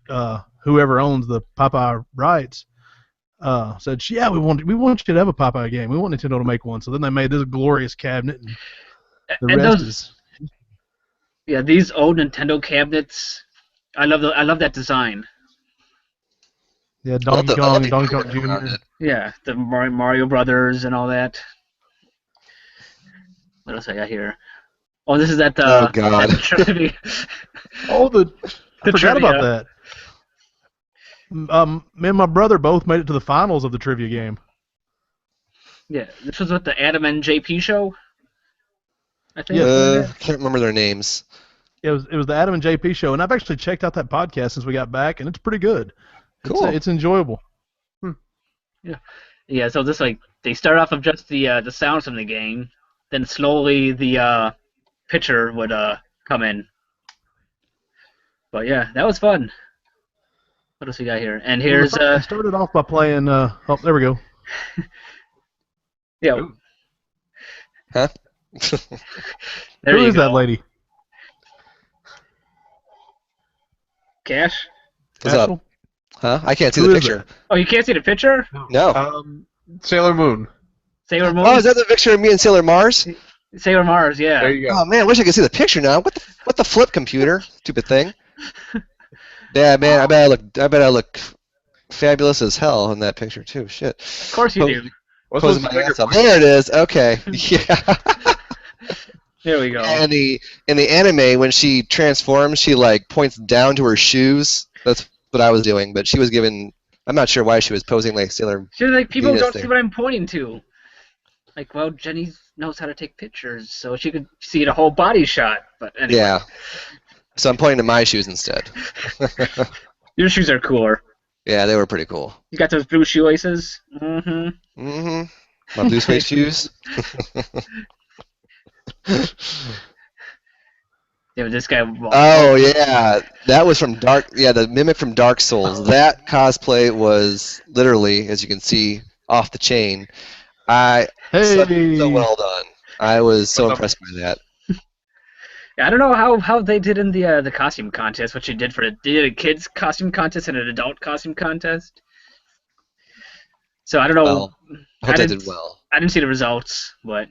whoever owns the Popeye rights said, yeah, we want you to have a Popeye game. We want Nintendo to make one. So then they made this glorious cabinet, and the And rest those- is Yeah, these old Nintendo cabinets, I love that design. yeah, Donkey I love Kong, the Donkey Kong equipment around Jr. it. Yeah, the Mario Brothers and all that. What else I got here? Oh, this is that Oh, God. that trivia. Oh, I The forgot about trivia. that. Me and my brother both made it to the finals of the trivia game. Yeah, this was what the Adam and JP show. I think. Can't remember their names. It was the Adam and JP show, and I've actually checked out that podcast since we got back, and it's pretty good. Cool. It's enjoyable. Yeah, so this they start off of just the sounds from the game, then slowly the picture would come in. But yeah, that was fun. What else we got here? And here's I started off by playing. Oh, there we go. yeah. Huh? There Who you is go. that lady? Cash? What's up? Ashel? Huh? I can't see Who the is picture. Oh, you can't see the picture? No. Sailor Moon. Sailor Moon? Oh, is that the picture of me and Sailor Mars? Sailor Mars, yeah. There you go. Oh man, I wish I could see the picture now. What the flip computer? Stupid thing. Yeah, man, I bet I look fabulous as hell in that picture too. Shit. Of course you do. What's Posing with my the ass bigger up. There it is. Okay. Yeah. There we go. And in the anime, when she transforms, she like points down to her shoes. That's what I was doing, but she was given. I'm not sure why she was posing like Sailor. She's like, people Venus don't thing. see what I'm pointing to. Like, well, Jenny knows how to take pictures, so she could see the whole body shot. But anyway, Yeah. So I'm pointing to my shoes instead. your shoes are cooler. Yeah, they were pretty cool. You got those blue shoelaces? Mm-hmm. My blue suede shoes. Yeah, but this guy. Oh yeah, that was from Dark. Yeah, the mimic from Dark Souls. That cosplay was literally, as you can see, off the chain. Hey. So well done. I was so impressed by that. Yeah, I don't know how they did in the costume contest. What you did for it? They did a kids costume contest and an adult costume contest. So I don't know. Well, I hope they didn't- did well. I didn't see the results, but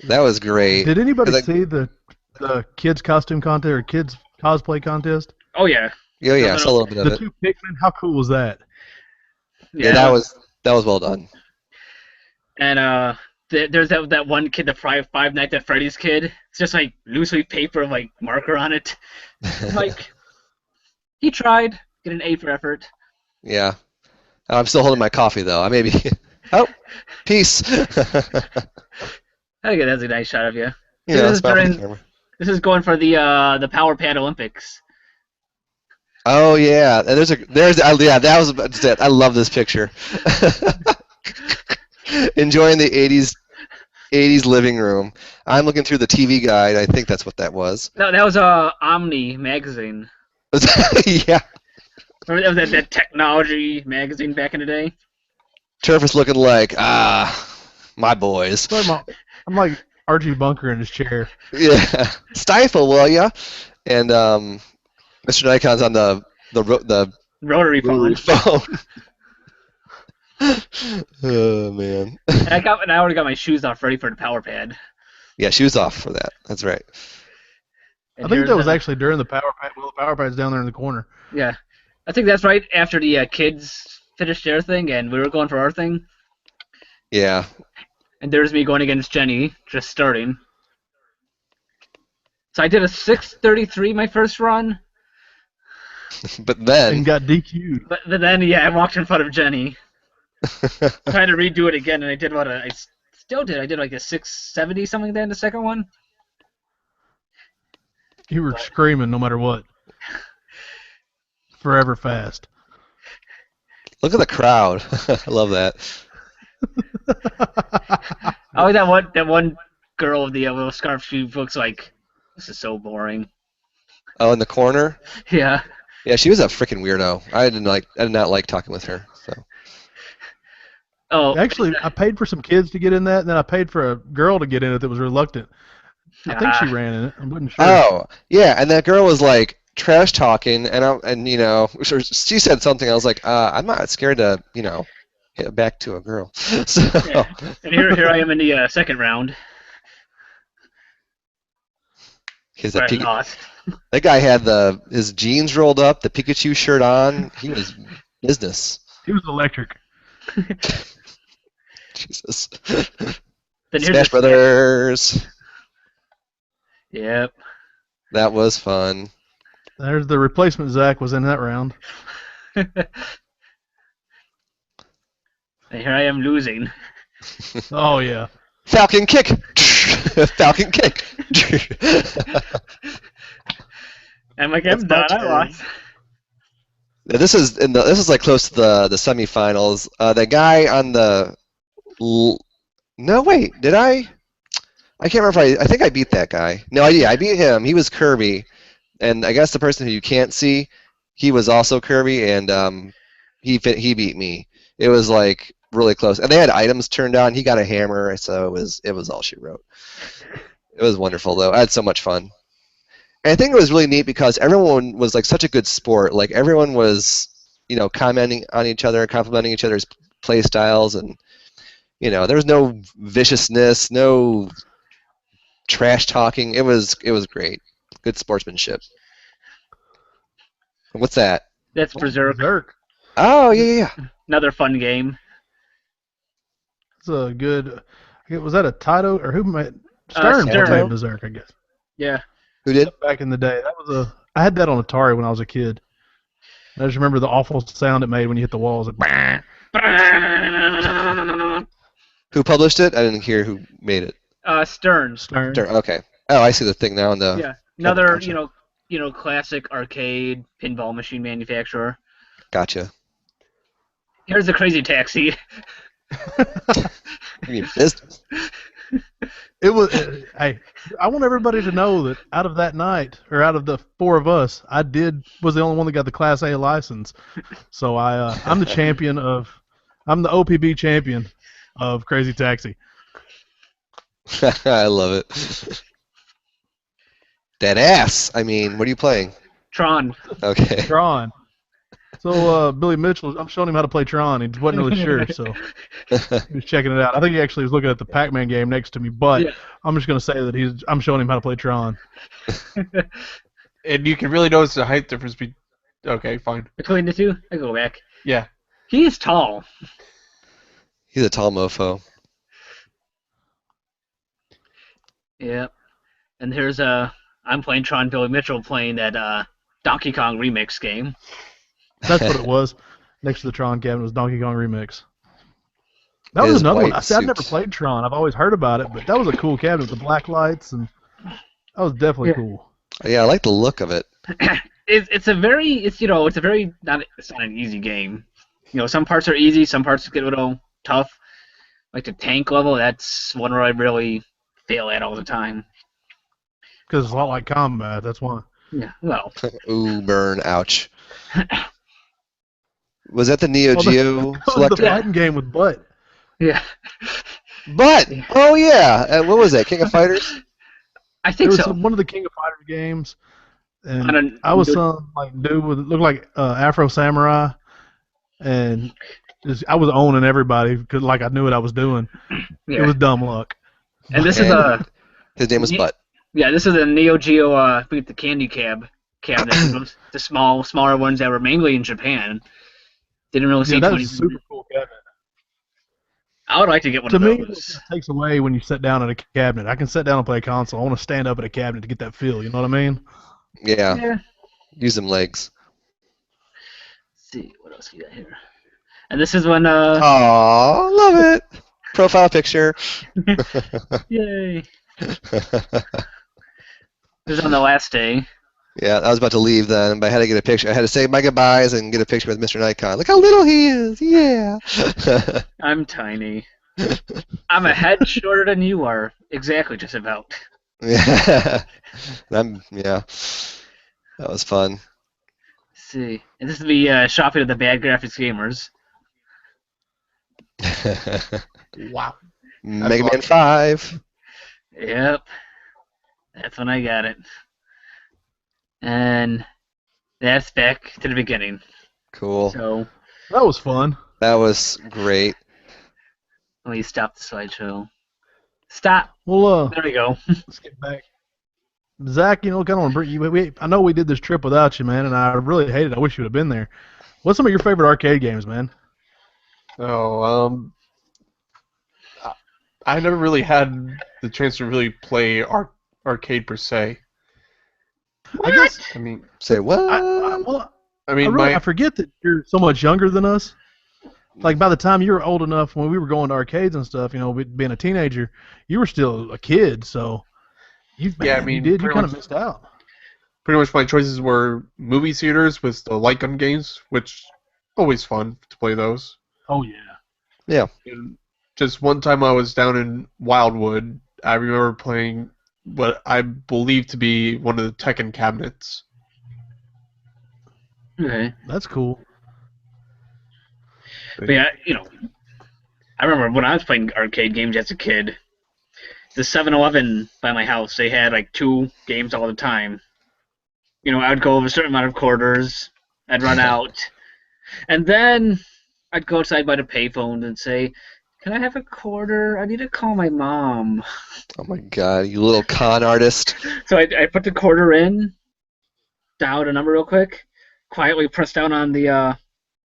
That was great. Did anybody Like- see the kids costume contest or kids cosplay contest? oh yeah, Oh yeah, I saw a little bit of The it. two Pikmin. How cool was that? Yeah, that was well done. And there's that one kid, the Five Nights at Freddy's kid. It's just like loose leaf paper, like marker on it. Like he tried, get an A for effort. Yeah. I'm still holding my coffee though. I may be. Oh, peace. I think that's a nice shot of you. You See, know, this is smile for the during. camera. This is going for the Power Pad Olympics. Oh yeah, and yeah, that was just it. I love this picture. Enjoying the 80s living room. I'm looking through the TV guide. I think that's what that was. No, that was Omni magazine. Yeah. Remember that technology magazine back in the day? Turf is looking like my boys. I'm like Archie Bunker in his chair. Yeah. Stifle, will ya? And Mr. Nikon's on the Rotary phone. phone. Oh man. And I already got my shoes off ready for the Power Pad. Yeah, shoes off for that. That's right. And I think here's, that was actually during the power pad. Well, the power pad's down there in the corner. Yeah, I think that's right after the kids finished their thing and we were going for our thing. Yeah. And there's me going against Jenny, just starting. So I did a 6:33 my first run. But then And got DQ'd. But then, yeah, I walked in front of Jenny. Tried to redo it again, and I did I still did. I did like a 6:70 something there in the second one. You were screaming no matter what. Forever fast. look at the crowd. I love that. Oh, that one girl with the little scarf. She looks like this is so boring. Oh, in the corner? Yeah. Yeah, she was a freaking weirdo. I did not like talking with her. So Oh, Actually, I paid for some kids to get in that, and then I paid for a girl to get in it that was reluctant. I think she ran in it. I wasn't sure. Oh, yeah, and that girl was like trash talking, and you know, she said something. I was like, I'm not scared to, you know, hit back to a girl. So yeah. And here I am in the second round. Where I lost. that guy had his jeans rolled up, the Pikachu shirt on. He was business. He was electric. Jesus. Then here's Smash the- Brothers. Yep. That was fun. There's the replacement Zach was in that round. And here I am losing. Oh, yeah. Falcon kick. Falcon kick. I'm like, I'm done. I lost. This is like close to the semifinals. The guy on the no wait, did I? I can't remember. I think I beat that guy. No, I beat him. He was Kirby, and I guess the person who you can't see, he was also Kirby, and he beat me. It was like really close, and they had items turned on. He got a hammer, so it was all she wrote. It was wonderful though. I had so much fun. And I think it was really neat because everyone was like such a good sport. Like everyone was, you know, commenting on each other, complimenting each other's play styles, and you know, there was no viciousness, no trash talking. It was great. Good sportsmanship. What's that? That's Berserk. Oh yeah. Another fun game. It's a good. Was that a Taito or who made Stern. made Berserk? I guess. Yeah. Who did? Back in the day, that was a. I had that on Atari when I was a kid. I just remember the awful sound it made when you hit the walls. Like, Who published it? I didn't hear who made it. Stern. Stern. Okay. Oh, I see the thing now in the. Yeah. Another, Gotcha. classic arcade pinball machine manufacturer. Gotcha. Here's the Crazy Taxi. You mean business? It was. Hey, I want everybody to know that out of that night, or out of the four of us, was the only one that got the Class A license. So I'm the champion of. I'm the OPB champion of Crazy Taxi. I love it. That ass. I mean, what are you playing? Tron. Okay. Tron. So Billy Mitchell, I'm showing him how to play Tron. He wasn't really sure, so he was checking it out. I think he actually was looking at the Pac-Man game next to me, but Yeah. I'm just going to say that I'm showing him how to play Tron. And you can really notice the height difference. Okay, fine. Between the two, I go back. Yeah. He is tall. He's a tall mofo. Yep. And here's I'm playing Tron. Billy Mitchell playing that Donkey Kong remix game. That's what it was. next to the Tron cabinet was Donkey Kong Remix. That was His another one. white I said I've never suit. played Tron. I've always heard about it, but that was a cool cabinet with the black lights, and that was definitely Yeah. cool. Yeah, I like the look of it. It's a very it's not an easy game. Some parts are easy, some parts get a little tough. Like the tank level, that's one where I really fail at all the time. Because it's a lot like combat. That's why. Yeah, well, Ooh, burn, ouch. Was that the Neo Well, Geo That was the selector? fighting game with butt. yeah, But oh yeah, what was that? King of Fighters? I It think was so. one of the King of Fighters games, and I don't- I was some like dude with looked like Afro Samurai, and I was owning everybody because like I knew what I was doing. Yeah. It was dumb luck. And this is And a his name was Ye- Butt. this is a Neo Geo the candy cabinet, the smaller ones that were mainly in Japan. Didn't really see Yeah, too that many. was a super cool cabinet. I would like to get one To of me, those. it takes away when you sit down at a cabinet. I can sit down and play a console. I want to stand up at a cabinet to get that feel. You know what I mean? Yeah, Yeah. use them legs. Let's see what else we got here. And this is when Aw, love it. Profile picture. yay. This is on the last day. Yeah, I was about to leave then, but I had to get a picture. I had to say my goodbyes and get a picture with Mr. Nikon. Look how little he is. Yeah. I'm tiny. I'm a head shorter than you are. Exactly, just about. Yeah. Yeah. That was fun. Let's see. And this is the shopping of the bad graphics gamers. Wow. Mega Man awesome. 5. Yep. That's when I got it. And that's back to the beginning. Cool. So That was fun. That was great. let me stop the slideshow. Stop. Well, There we go. let's get back. Zach, kind of want to bring you. I know we did this trip without you, man, and I really hated it. I wish you would have been there. What's some of your favorite arcade games, man? Oh, I never really had the chance to really play arcade per se. I guess I mean, Say what? I forget that you're so much younger than us. Like by the time you were old enough, when we were going to arcades and stuff, being a teenager, you were still a kid. So you kind of missed out. pretty much my choices were movie theaters with the light gun games, which always fun to play those. Oh yeah. Yeah. And just one time I was down in Wildwood, I remember playing what I believe to be one of the Tekken cabinets. Okay. That's cool. But yeah, I remember when I was playing arcade games as a kid, the 7-Eleven by my house, they had like 2 games all the time. I would go over a certain amount of quarters, I'd run out, and then I'd go outside by the payphone and say, "Can I have a quarter? I need to call my mom." Oh my God, you little con artist. So I put the quarter in, dialed a number real quick, quietly press down on the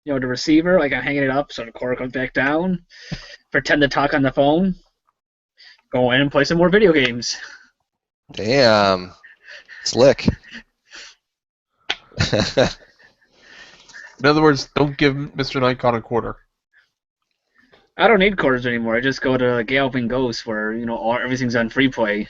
the receiver, like I'm hanging it up, so the quarter comes back down. Pretend to talk on the phone. Go in and play some more video games. Damn. Slick. In other words, don't give Mr. Nikon a quarter. I don't need quarters anymore. I just go to Galloping Ghost where everything's on free play.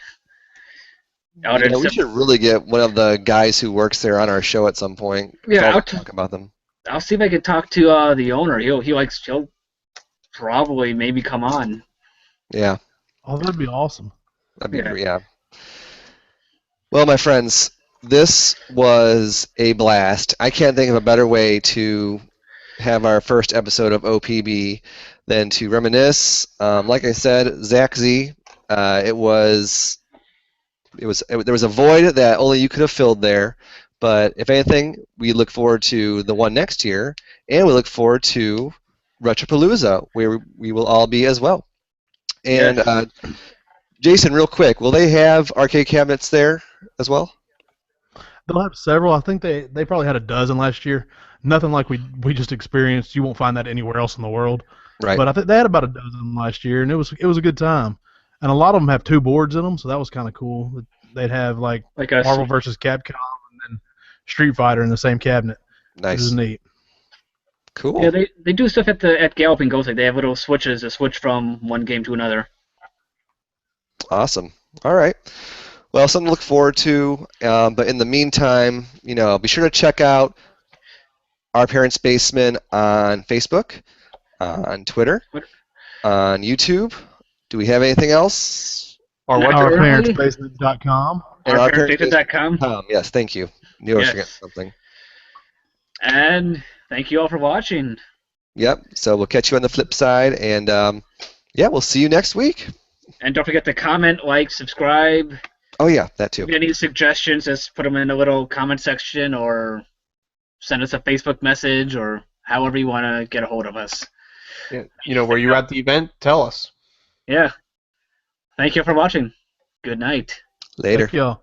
We should really get one of the guys who works there on our show at some point. Yeah, I'll talk about them. I'll see if I can talk to the owner. He'll probably maybe come on. Yeah. Oh, that'd be awesome. That'd be Yeah. great. Yeah. Well, my friends, this was a blast. I can't think of a better way to have our first episode of OPB than to reminisce. Like I said, Zach Z, there was a void that only you could have filled there. But if anything, we look forward to the one next year, and we look forward to Retropalooza, where we will all be as well. And Jason, real quick, will they have arcade cabinets there as well? They'll have several. I think they probably had a dozen last year. Nothing like we just experienced. You won't find that anywhere else in the world. Right. But I think they had about a dozen last year, and it was a good time. And a lot of them have 2 boards in them, so that was kind of cool. They'd have like Like Marvel versus Capcom and then Street Fighter in the same cabinet. Which Nice. is neat. Cool. Yeah, they do stuff at Galloping Ghost. Like they have little switches to switch from one game to another. Awesome. All right. Well, something to look forward to. But in the meantime, be sure to check out Our Parents' Basement on Facebook, on Twitter, on YouTube. Do we have anything else? Our Not website. currently. OurParentsBasement.com. And OurParentsBasement.com. Yes, thank you. Knew I was forgetting Yes. something. And thank you all for watching. Yep. So we'll catch you on the flip side, and yeah, we'll see you next week. And don't forget to comment, like, subscribe. Oh yeah, that too. If you have any suggestions, just put them in the little comment section or send us a Facebook message or however you want to get a hold of us. Yeah. Were you at the event? Tell us. Yeah. Thank you for watching. Good night. Later. Thank y'all.